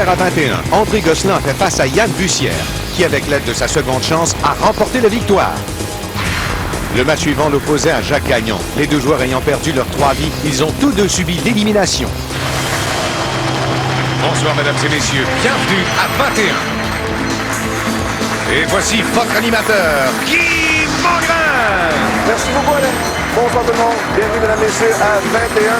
Hier à 21, André Gosselin a fait face à Yann Bussière, qui, avec l'aide de sa seconde chance, a remporté la victoire. Le match suivant l'opposait à Jacques Gagnon. Les deux joueurs ayant perdu leurs 3 vies, ils ont tous deux subi l'élimination. Bonsoir mesdames et messieurs, bienvenue à 21. Et voici votre animateur, Guy Mongrain. Merci beaucoup Alain. Bonsoir tout le monde. Bienvenue mesdames et messieurs à 21.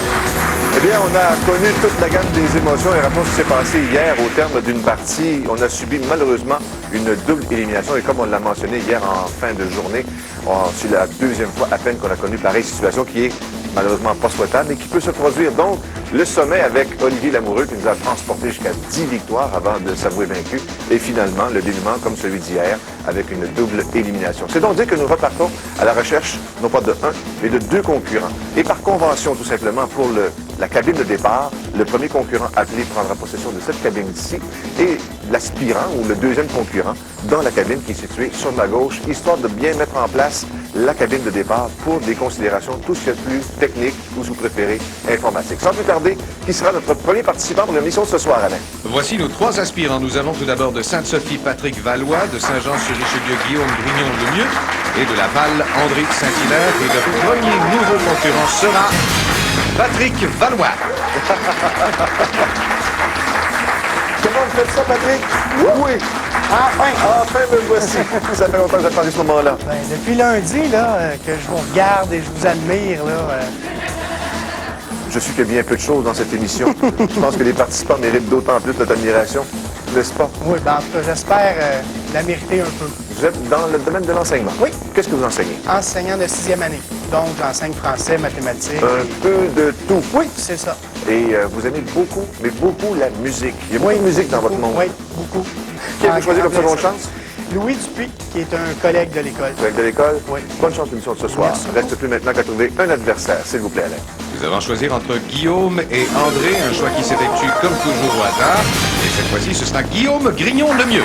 Eh bien, on a connu toute la gamme des émotions et rappelons ce qui s'est passé hier au terme d'une partie. On a subi malheureusement une double élimination et comme on l'a mentionné hier en fin de journée, c'est la deuxième fois à peine qu'on a connu pareille situation qui est malheureusement pas souhaitable et qui peut se produire. Donc, le sommet avec Olivier Lamoureux qui nous a transporté jusqu'à 10 victoires avant de s'avouer vaincu et finalement le dénouement comme celui d'hier avec une double élimination. C'est donc dire que nous repartons à la recherche non pas de 1 mais de 2 concurrents. Et par convention tout simplement pour la cabine de départ, le premier concurrent appelé prendra possession de cette cabine ici et l'aspirant ou le deuxième concurrent dans la cabine qui est située sur ma gauche, histoire de bien mettre en place la cabine de départ pour des considérations tout ce qui est plus technique ou, si vous préférez, informatique. Sans plus tarder, qui sera notre premier participant pour l'émission de ce soir, Alain? Voici nos 3 aspirants. Nous avons tout d'abord de Sainte-Sophie Patrick Valois, de Saint-Jean-sur-Richelieu Guillaume Grignon-Lemieux et de Laval André Saint-Hilaire. Et le premier nouveau concurrent sera Patrick Valois. Comment vous faites ça, Patrick? Oui! Enfin, me voici! Ça fait longtemps que j'attendais ce moment-là. Ben, depuis lundi, là, que je vous regarde et je vous admire, là... Je suis que bien peu de choses dans cette émission. Je pense que les participants méritent d'autant plus notre admiration, n'est-ce pas? Oui, ben, en tout cas, j'espère la mériter un peu. Vous êtes dans le domaine de l'enseignement? Oui. Qu'est-ce que vous enseignez? Enseignant de 6e année. Donc, j'enseigne français, mathématiques. Un peu de tout. Oui, c'est ça. Et vous aimez beaucoup, mais beaucoup la musique. Il y a beaucoup de musique dans votre monde. Oui, beaucoup. Qui avez-vous choisi comme seconde chance? Louis Dupuis, qui est un collègue de l'école. Collègue de l'école? Oui. Bonne chance l'émission de ce soir. Merci. Reste plus maintenant qu'à trouver un adversaire, s'il vous plaît, Alain. Nous allons choisir entre Guillaume et André, un choix qui s'effectue comme toujours au hasard. Et cette fois-ci, ce sera Guillaume Grignon-Lemieux.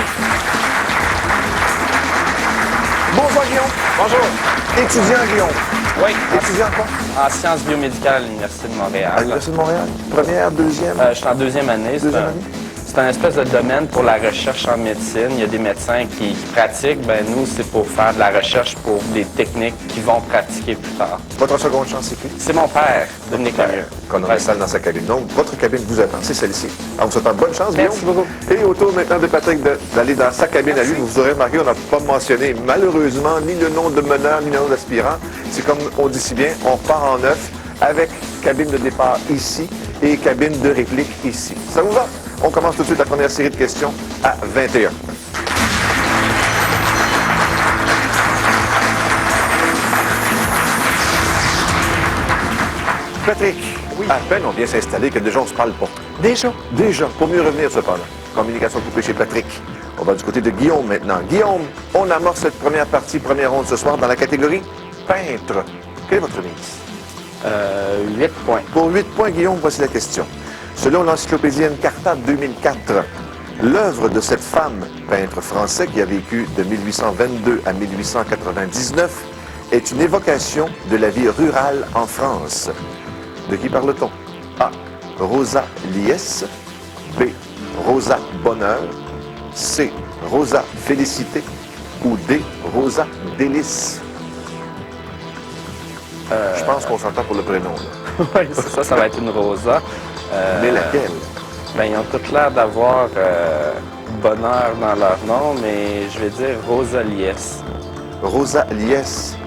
Bonjour, Guillaume. Bonjour. Étudiant, Guillaume. Oui, Étudiant quoi? en sciences biomédicales à l'Université de À Montréal. l'Université de Montréal? Première, deuxième? Je suis en 2e année. Deuxième année? C'est un espèce de domaine pour la recherche en médecine. Il y a des médecins qui pratiquent. Ben nous, c'est pour faire de la recherche pour des techniques qui vont pratiquer plus tard. Votre seconde chance, c'est qui? C'est mon père, Dominique Lemieux. Qu'on aurait salle dans sa cabine. Donc, votre cabine vous attend, c'est celle-ci. Alors, vous souhaitez bonne chance, Merci Guillaume. beaucoup. Et autour maintenant de Patrick d'aller dans sa cabine à lui. Vous aurez remarqué, on n'a pas mentionné malheureusement ni le nom de meneur, ni le nom d'aspirant. C'est comme on dit si bien, on part en neuf avec cabine de départ ici et cabine de réplique ici. Ça vous va? On commence tout de suite la première série de questions à 21. Patrick, Oui. à peine on vient s'installer que déjà on se parle pas. Déjà. Déjà, pour mieux revenir cependant. Communication coupée chez Patrick. On va du côté de Guillaume maintenant. Guillaume, on amorce cette première partie, première ronde ce soir dans la catégorie peintre. Quelle est votre mise? 8 points. Pour 8 points, Guillaume, voici la question. Selon l'encyclopédie Encarta 2004, l'œuvre de cette femme, peintre français qui a vécu de 1822 à 1899, est une évocation de la vie rurale en France. De qui parle-t-on? A. Rosa Liès. B. Rosa Bonheur. C. Rosa Félicité. Ou D. Rosa Délice. Je pense qu'on s'entend pour le prénom. Là. Oui, c'est ça va être une Rosa. Mais laquelle? Ben, ils ont toutes l'air d'avoir bonheur dans leur nom, mais je vais dire Rosa Liès. Rosa Liès.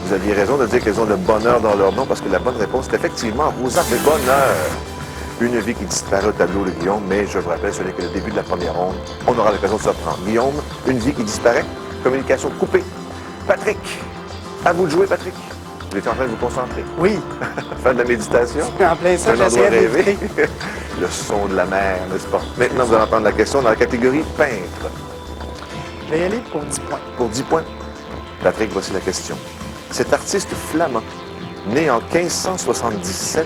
Vous aviez raison de dire qu'elles ont le bonheur dans leur nom parce que la bonne réponse est effectivement Rosa de Bonheur. Une vie qui disparaît au tableau de Guillaume, mais je vous rappelle, ce n'est que le début de la première ronde. On aura l'occasion de se reprendre. Guillaume, une vie qui disparaît, communication coupée. Patrick, à vous de jouer, Patrick. Vous étiez en train de vous concentrer. Oui. Faire de la méditation. En plein ça, Un endroit j'essayais rêvé. d'éviter. Le son de la mer, n'est-ce pas? Maintenant, vous allez entendre la question dans la catégorie peintre. Je vais y aller pour 10 points. Pour 10 points. Patrick, voici la question. Cet artiste flamand, né en 1577,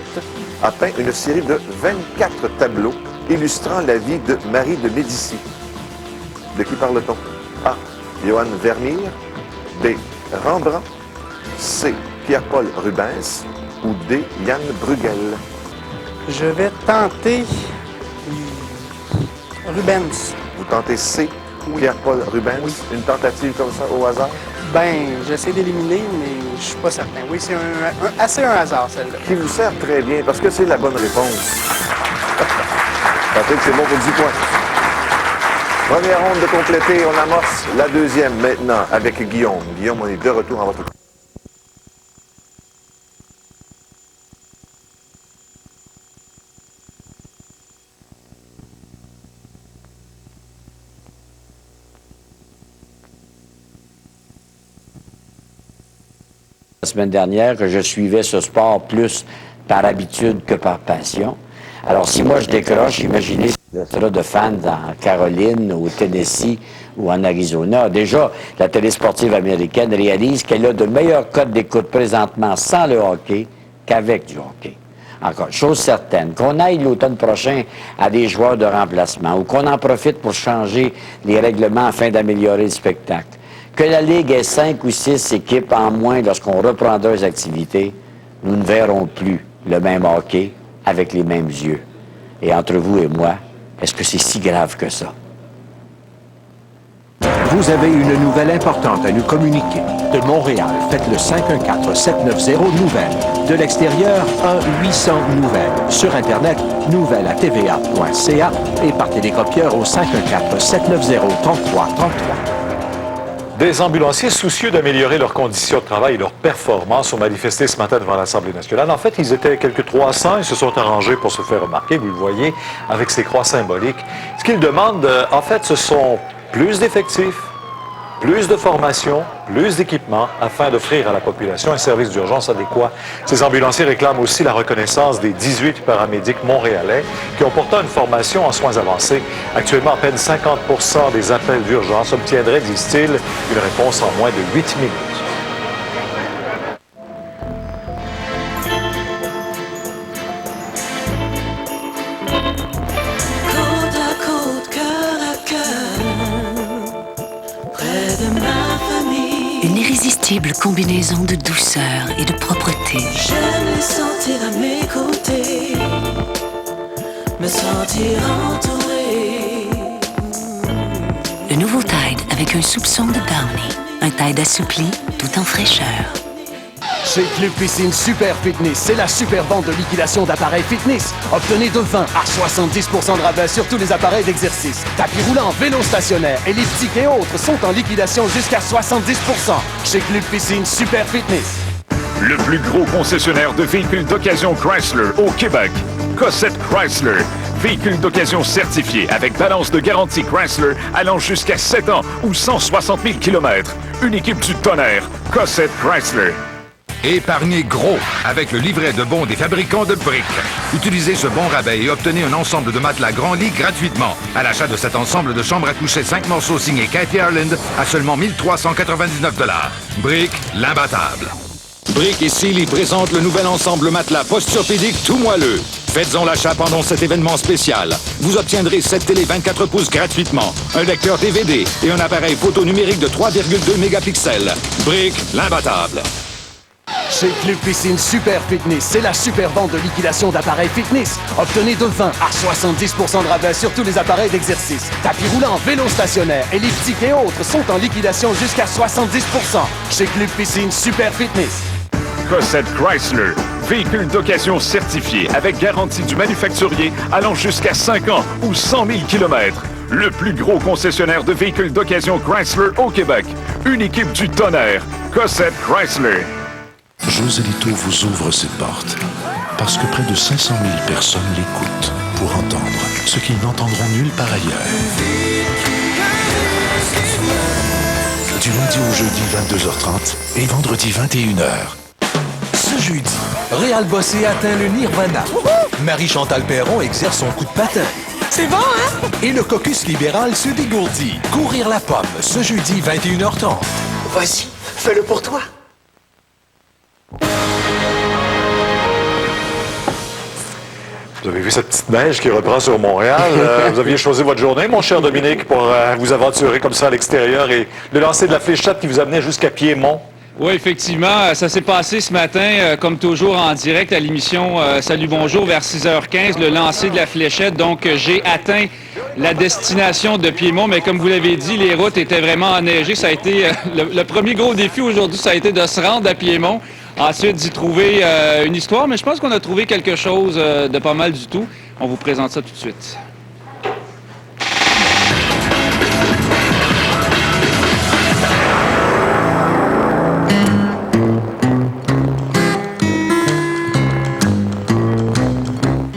a peint une série de 24 tableaux illustrant la vie de Marie de Médicis. De qui parle-t-on? A. Johann Vermeer. B. Rembrandt. C. Pierre-Paul Rubens. Ou D. Jan Bruegel. Je vais tenter Rubens. Vous tentez C, Pierre-Paul Rubens. Oui. Une tentative comme ça au hasard? Ben, j'essaie d'éliminer, mais je suis pas certain. Oui, c'est assez un hasard, celle-là. Qui vous sert très bien, parce que c'est la bonne réponse. Patrick, c'est bon pour 10 points. Première ronde de compléter, on amorce la deuxième maintenant avec Guillaume. Guillaume, on est de retour en votre... La semaine dernière que je suivais ce sport plus par habitude que par passion. Alors, si moi je décroche, imaginez ce de fans en Caroline, au Tennessee ou en Arizona. Déjà, la télé sportive américaine réalise qu'elle a de meilleurs codes d'écoute présentement sans le hockey qu'avec du hockey. Encore, chose certaine, qu'on aille l'automne prochain à des joueurs de remplacement ou qu'on en profite pour changer les règlements afin d'améliorer le spectacle. Que la Ligue ait 5 ou 6 équipes en moins lorsqu'on reprendra les activités, nous ne verrons plus le même hockey avec les mêmes yeux. Et entre vous et moi, est-ce que c'est si grave que ça? Vous avez une nouvelle importante à nous communiquer. De Montréal, faites le 514-790-NOUVELLES. De l'extérieur, 1-800-NOUVELLES. Sur Internet, nouvelles@tva.ca et par télécopieur au 514-790-3333. Des ambulanciers soucieux d'améliorer leurs conditions de travail et leurs performances ont manifesté ce matin devant l'Assemblée nationale. En fait, ils étaient quelques 300 et se sont arrangés pour se faire remarquer, vous le voyez, avec ces croix symboliques. Ce qu'ils demandent, en fait, ce sont plus d'effectifs, plus de formation, plus d'équipements afin d'offrir à la population un service d'urgence adéquat. Ces ambulanciers réclament aussi la reconnaissance des 18 paramédics montréalais qui ont pourtant une formation en soins avancés. Actuellement, à peine 50% des appels d'urgence obtiendraient, disent-ils, une réponse en moins de 8 minutes. Une irrésistible combinaison de douceur et de propreté. J'aime les sentir à mes côtés, me sentir entouré. Le nouveau Tide avec un soupçon de Downy. Un Tide assoupli tout en fraîcheur. Chez Club Piscine Super Fitness, c'est la super vente de liquidation d'appareils fitness. Obtenez de 20 à 70% de rabais sur tous les appareils d'exercice. Tapis roulants, vélos stationnaires, elliptiques et autres sont en liquidation jusqu'à 70%. Chez Club Piscine Super Fitness. Le plus gros concessionnaire de véhicules d'occasion Chrysler au Québec. Cossette Chrysler. Véhicule d'occasion certifié avec balance de garantie Chrysler allant jusqu'à 7 ans ou 160 000 km. Une équipe du tonnerre. Cossette Chrysler. Épargnez gros avec le livret de bons des fabricants de briques. Utilisez ce bon rabais et obtenez un ensemble de matelas grand lit gratuitement. À l'achat de cet ensemble de chambres à coucher 5 morceaux signés Cathy Ireland à seulement 1 399 $. Briques, l'imbattable. Brick et Sealy présentent le nouvel ensemble matelas posturpédique tout moelleux. Faites-en l'achat pendant cet événement spécial. Vous obtiendrez 7 télé 24 pouces gratuitement, un lecteur DVD et un appareil photo numérique de 3,2 mégapixels. Brick, l'imbattable. Chez Club Piscine Super Fitness, c'est la super vente de liquidation d'appareils fitness. Obtenez de 20 à 70% de rabais sur tous les appareils d'exercice. Tapis roulants, vélos stationnaires, elliptiques et autres sont en liquidation jusqu'à 70%. Chez Club Piscine Super Fitness. Cossette Chrysler. Véhicule d'occasion certifié avec garantie du manufacturier allant jusqu'à 5 ans ou 100 000 km. Le plus gros concessionnaire de véhicules d'occasion Chrysler au Québec. Une équipe du tonnerre. Cossette Chrysler. Joselito vous ouvre ses portes parce que près de 500 000 personnes l'écoutent pour entendre ce qu'ils n'entendront nulle part ailleurs. Du lundi au jeudi 22h30 et vendredi 21h. Ce jeudi, Réal Bossé atteint le Nirvana. Marie-Chantal Perron exerce son coup de patin. C'est bon, hein? Et le caucus libéral se dégourdit. Courir la pomme, ce jeudi 21h30. Vas-y, fais-le pour toi. Vous avez vu cette petite neige qui reprend sur Montréal. Vous aviez choisi votre journée, mon cher Dominique, pour vous aventurer comme ça à l'extérieur et le lancer de la fléchette qui vous amenait jusqu'à Piémont. Oui, effectivement, ça s'est passé ce matin, comme toujours en direct à l'émission Salut Bonjour vers 6h15, le lancer de la fléchette. Donc, j'ai atteint la destination de Piémont, mais comme vous l'avez dit, les routes étaient vraiment enneigées. Ça a été le premier gros défi aujourd'hui, ça a été de se rendre à Piémont. Ensuite, d'y trouver une histoire, mais je pense qu'on a trouvé quelque chose de pas mal du tout. On vous présente ça tout de suite.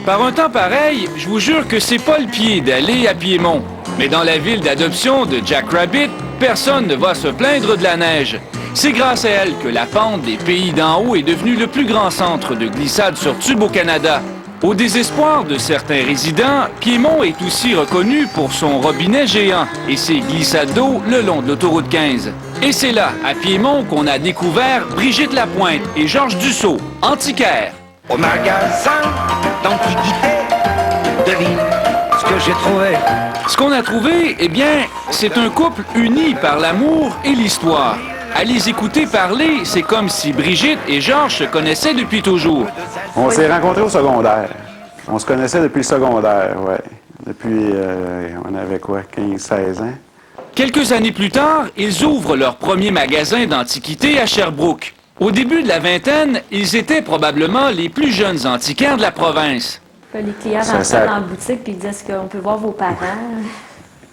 Par un temps pareil, je vous jure que c'est pas le pied d'aller à Piémont. Mais dans la ville d'adoption de Jack Rabbit, personne ne va se plaindre de la neige. C'est grâce à elle que la pente des pays d'en haut est devenue le plus grand centre de glissade sur tube au Canada. Au désespoir de certains résidents, Piémont est aussi reconnu pour son robinet géant et ses glissades d'eau le long de l'autoroute 15. Et c'est là, à Piémont, qu'on a découvert Brigitte Lapointe et Georges Dussault, antiquaires. Au magasin d'antiquité, devine ce que j'ai trouvé. Ce qu'on a trouvé, eh bien, c'est un couple uni par l'amour et l'histoire. À les écouter parler, c'est comme si Brigitte et Georges se connaissaient depuis toujours. On s'est rencontrés au secondaire. On se connaissait depuis le secondaire, ouais. Depuis, on avait quoi, 15-16 ans? Quelques années plus tard, ils ouvrent leur premier magasin d'antiquités à Sherbrooke. Au début de la vingtaine, ils étaient probablement les plus jeunes antiquaires de la province. Les clients rentraient dans la boutique et disaient: est-ce qu'on peut voir vos parents?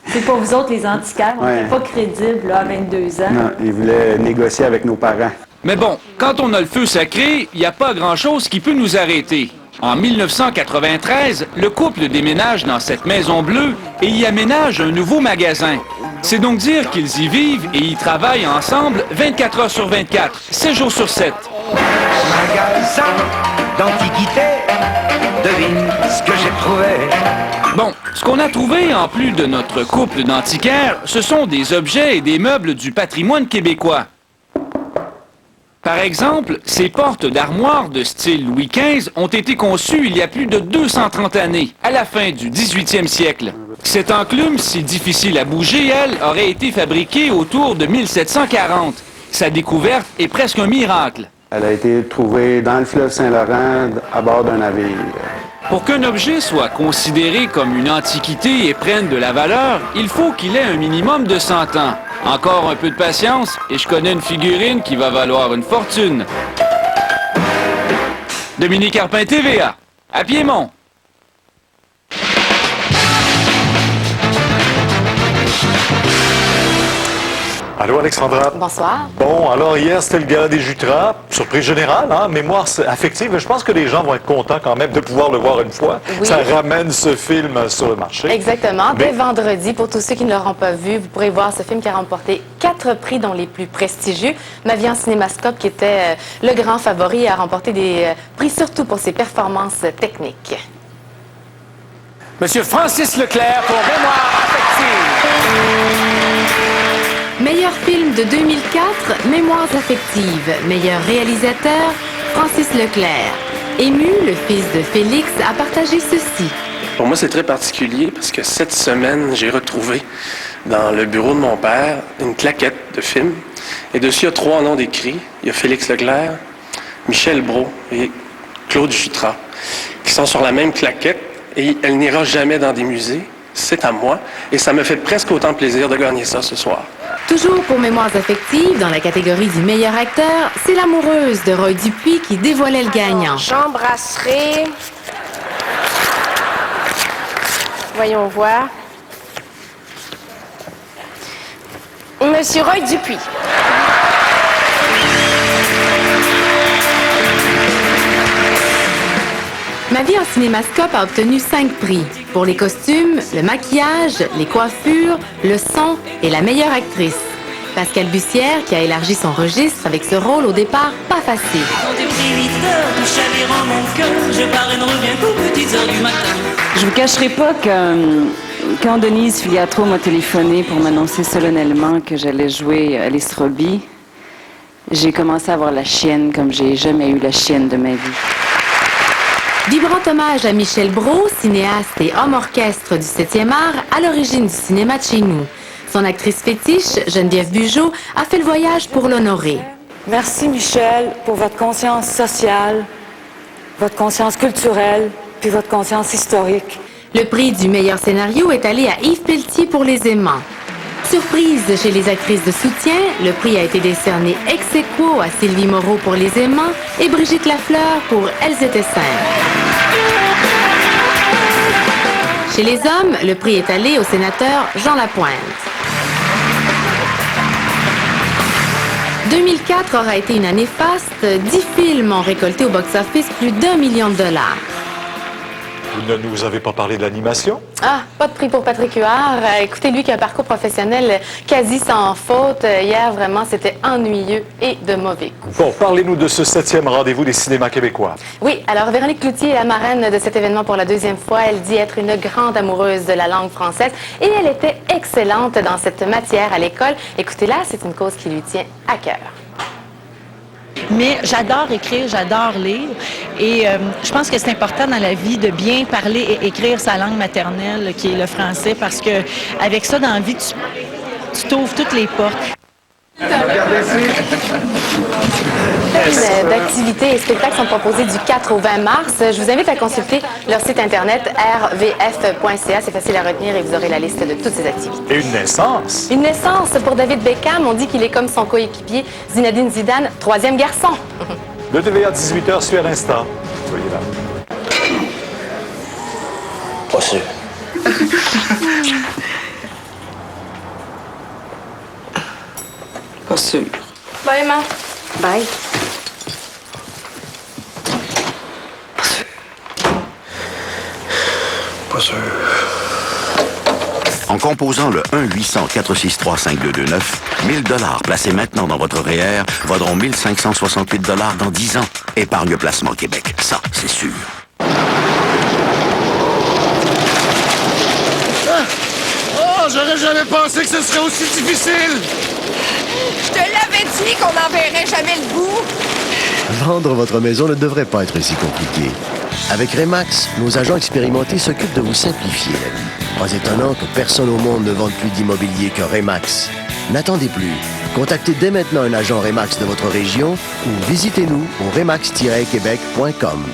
C'est pas vous autres les antiquaires, on n'est pas crédibles là, à 22 ans. Non, ils voulaient négocier avec nos parents. Mais bon, quand on a le feu sacré, il n'y a pas grand-chose qui peut nous arrêter. En 1993, le couple déménage dans cette maison bleue et y aménage un nouveau magasin. C'est donc dire qu'ils y vivent et y travaillent ensemble 24 heures sur 24, 7 jours sur 7. Magasin d'antiquité, devine ce que j'ai trouvé. Bon, ce qu'on a trouvé en plus de notre couple d'antiquaires, ce sont des objets et des meubles du patrimoine québécois. Par exemple, ces portes d'armoire de style Louis XV ont été conçues il y a plus de 230 années, à la fin du 18e siècle. Cette enclume, si difficile à bouger, elle, aurait été fabriquée autour de 1740. Sa découverte est presque un miracle. Elle a été trouvée dans le fleuve Saint-Laurent à bord d'un navire. Pour qu'un objet soit considéré comme une antiquité et prenne de la valeur, il faut qu'il ait un minimum de 100 ans. Encore un peu de patience et je connais une figurine qui va valoir une fortune. Dominique Arpin, TVA, à Piémont. Allô, Alexandra. Bonsoir. Bon, alors hier, c'était le gala des Jutras. Surprise générale, hein? Mémoire affective. Je pense que les gens vont être contents quand même de pouvoir le voir une fois. Oui. Ça ramène ce film sur le marché. Exactement. Dès vendredi, pour tous ceux qui ne l'auront pas vu, vous pourrez voir ce film qui a remporté 4 prix, dont les plus prestigieux. Ma vie en cinémascope, qui était le grand favori, a remporté des prix surtout pour ses performances techniques. Monsieur Francis Leclerc pour Mémoire affective. Meilleur film de 2004, Mémoires affectives. Meilleur réalisateur, Francis Leclerc. Ému, le fils de Félix, a partagé ceci. Pour moi, c'est très particulier parce que cette semaine, j'ai retrouvé dans le bureau de mon père une claquette de film. Et dessus, il y a 3 noms d'écrits. Il y a Félix Leclerc, Michel Brault et Claude Jutras, qui sont sur la même claquette et elle n'ira jamais dans des musées. C'est à moi et ça me fait presque autant plaisir de gagner ça ce soir. Toujours pour Mémoires affectives, dans la catégorie du meilleur acteur, c'est L'amoureuse de Roy Dupuis qui dévoilait le gagnant. J'embrasserai. Voyons voir. Monsieur Roy Dupuis. Ma vie en cinémascope a obtenu 5 prix. Pour les costumes, le maquillage, les coiffures, le son et la meilleure actrice. Pascale Bussière, qui a élargi son registre avec ce rôle au départ pas facile. Je vous cacherai pas que quand Denise Filiatro m'a téléphoné pour m'annoncer solennellement que j'allais jouer Alice Robbie, j'ai commencé à avoir la chienne comme j'ai jamais eu la chienne de ma vie. Vibrant hommage à Michel Brault, cinéaste et homme orchestre du 7e art, à l'origine du cinéma de chez nous. Son actrice fétiche, Geneviève Bugeaud, a fait le voyage pour l'honorer. Merci Michel pour votre conscience sociale, votre conscience culturelle, puis votre conscience historique. Le prix du meilleur scénario est allé à Yves Pelletier pour Les Aimants. Surprise chez les actrices de soutien, le prix a été décerné ex aequo à Sylvie Moreau pour Les Aimants et Brigitte Lafleur pour Elles étaient simples. Chez les hommes, le prix est allé au sénateur Jean Lapointe. 2004 aura été une année faste. 10 films ont récolté au box-office plus d'1 million $. Vous ne nous avez pas parlé de l'animation? Ah, pas de prix pour Patrick Huard. Écoutez, lui qui a un parcours professionnel quasi sans faute. Hier, vraiment, c'était ennuyeux et de mauvais goût. Bon, parlez-nous de ce 7e rendez-vous des cinémas québécois. Oui, alors Véronique Cloutier est la marraine de cet événement pour la 2e fois. Elle dit être une grande amoureuse de la langue française et elle était excellente dans cette matière à l'école. Écoutez-la, c'est une cause qui lui tient à cœur. Mais j'adore écrire, j'adore lire et je pense que c'est important dans la vie de bien parler et écrire sa langue maternelle qui est le français parce que avec ça dans la vie, tu t'ouvres toutes les portes. Plein d'activités et spectacles sont proposés du 4 au 20 mars. Je vous invite à consulter leur site internet rvf.ca. C'est facile à retenir et vous aurez la liste de toutes ces activités. Et une naissance? Une naissance pour David Beckham. On dit qu'il est comme son coéquipier Zinedine Zidane, 3e garçon. Le TVA 18h suit à l'instant. Soyez là. Pas sûr. Pas sûr. Bye, Emma. Bye. Pas sûr. En composant le 1-800-463-5229, 1000 $ placés maintenant dans votre REER vaudront 1568 $ dans 10 ans. Épargne Placement Québec, ça, c'est sûr. Oh, j'aurais jamais pensé que ce serait aussi difficile! Je te l'avais dit qu'on n'en verrait jamais le bout! Vendre votre maison ne devrait pas être si compliqué. Avec Remax, nos agents expérimentés s'occupent de vous simplifier la vie. Pas étonnant que personne au monde ne vende plus d'immobilier que Remax. N'attendez plus. Contactez dès maintenant un agent Remax de votre région ou visitez-nous au remax-québec.com.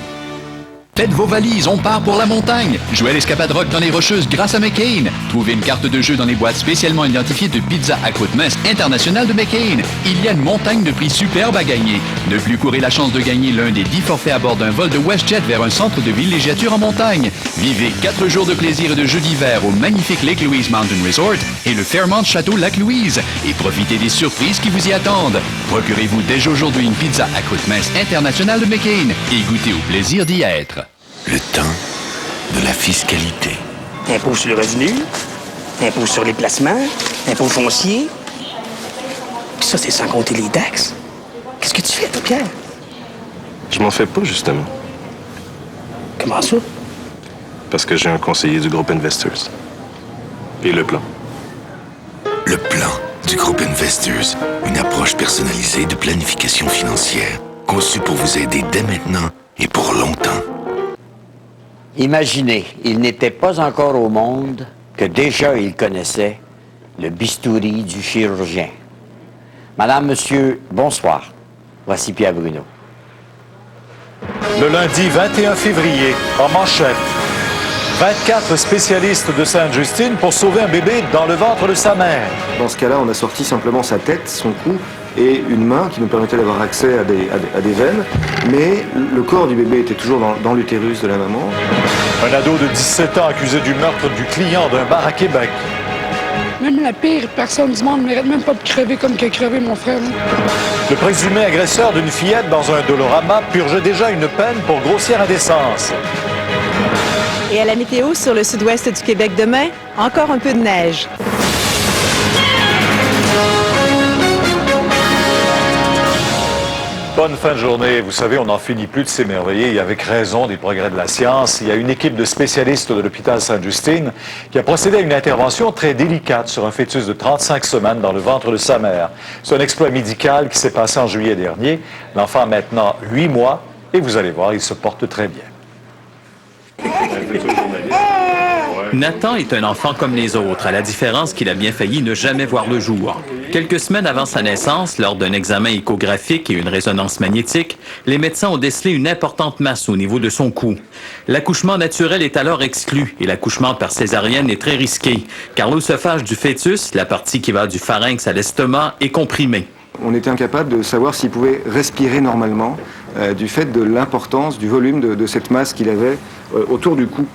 Faites vos valises, on part pour la montagne. Jouez à l'escapade rock dans les Rocheuses grâce à McCain. Trouvez une carte de jeu dans les boîtes spécialement identifiées de Pizza à côte mince internationale de McCain. Il y a une montagne de prix superbes à gagner. Ne plus courir la chance de gagner l'un des 10 forfaits à bord d'un vol de WestJet vers un centre de villégiature en montagne. Vivez 4 jours de plaisir et de jeux d'hiver au magnifique Lake Louise Mountain Resort et le Fairmont Château Lac Louise. Et profitez des surprises qui vous y attendent. Procurez-vous dès aujourd'hui une pizza à côte mince internationale de McCain et goûtez au plaisir d'y être. Le temps de la fiscalité. Impôt sur le revenu, impôt sur les placements, impôt foncier. Ça, c'est sans compter les taxes. Qu'est-ce que tu fais, toi, Pierre? Je m'en fais pas, justement. Comment ça? Parce que j'ai un conseiller du groupe Investors. Et le plan. Le plan du groupe Investors. Une approche personnalisée de planification financière. Conçue pour vous aider dès maintenant et pour longtemps. Imaginez, il n'était pas encore au monde que déjà il connaissait le bistouri du chirurgien. Madame, monsieur, bonsoir. Voici Pierre Bruno. Le lundi 21 février, en manchette, 24 spécialistes de Sainte-Justine pour sauver un bébé dans le ventre de sa mère. Dans ce cas-là, on a sorti simplement sa tête, son cou et une main qui nous permettait d'avoir accès à des veines, mais le corps du bébé était toujours dans l'utérus de la maman. Un ado de 17 ans accusé du meurtre du client d'un bar à Québec. Même la pire personne du monde ne mérite même pas de crever comme qu'a crevé mon frère. Le présumé agresseur d'une fillette dans un Dolorama purgeait déjà une peine pour grossière indécence. Et à la météo sur le sud-ouest du Québec demain, encore un peu de neige. Bonne fin de journée. Vous savez, on n'en finit plus de s'émerveiller et avec raison des progrès de la science. Il y a une équipe de spécialistes de l'hôpital Sainte-Justine qui a procédé à une intervention très délicate sur un fœtus de 35 semaines dans le ventre de sa mère. C'est un exploit médical qui s'est passé en juillet dernier. L'enfant a maintenant 8 mois et vous allez voir, il se porte très bien. Nathan est un enfant comme les autres, à la différence qu'il a bien failli ne jamais voir le jour. Quelques semaines avant sa naissance, lors d'un examen échographique et une résonance magnétique, les médecins ont décelé une importante masse au niveau de son cou. L'accouchement naturel est alors exclu et l'accouchement par césarienne est très risqué, car l'œsophage du fœtus, la partie qui va du pharynx à l'estomac, est comprimée. On était incapable de savoir s'il pouvait respirer normalement du fait de l'importance, du volume de cette masse qu'il avait autour du cou.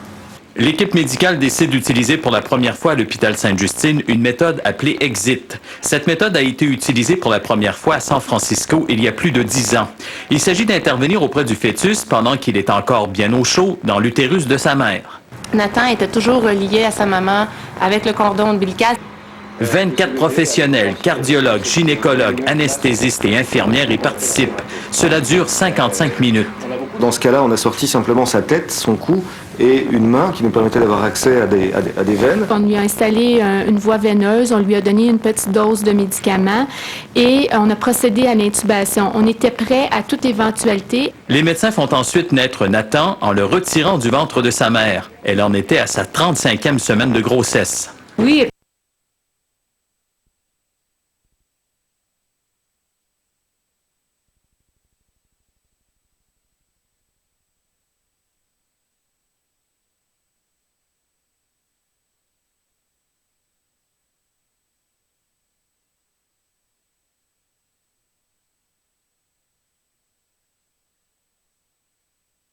L'équipe médicale décide d'utiliser pour la première fois à l'hôpital Sainte-Justine une méthode appelée EXIT. Cette méthode a été utilisée pour la première fois à San Francisco il y a plus de 10 ans. Il s'agit d'intervenir auprès du fœtus pendant qu'il est encore bien au chaud dans l'utérus de sa mère. Nathan était toujours relié à sa maman avec le cordon ombilical. 24 professionnels, cardiologues, gynécologues, anesthésistes et infirmières y participent. Cela dure 55 minutes. Dans ce cas-là, on a sorti simplement sa tête, son cou et une main qui nous permettait d'avoir accès à des veines. On lui a installé une voie veineuse, on lui a donné une petite dose de médicaments et on a procédé à l'intubation. On était prêt à toute éventualité. Les médecins font ensuite naître Nathan en le retirant du ventre de sa mère. Elle en était à sa 35e semaine de grossesse. Oui,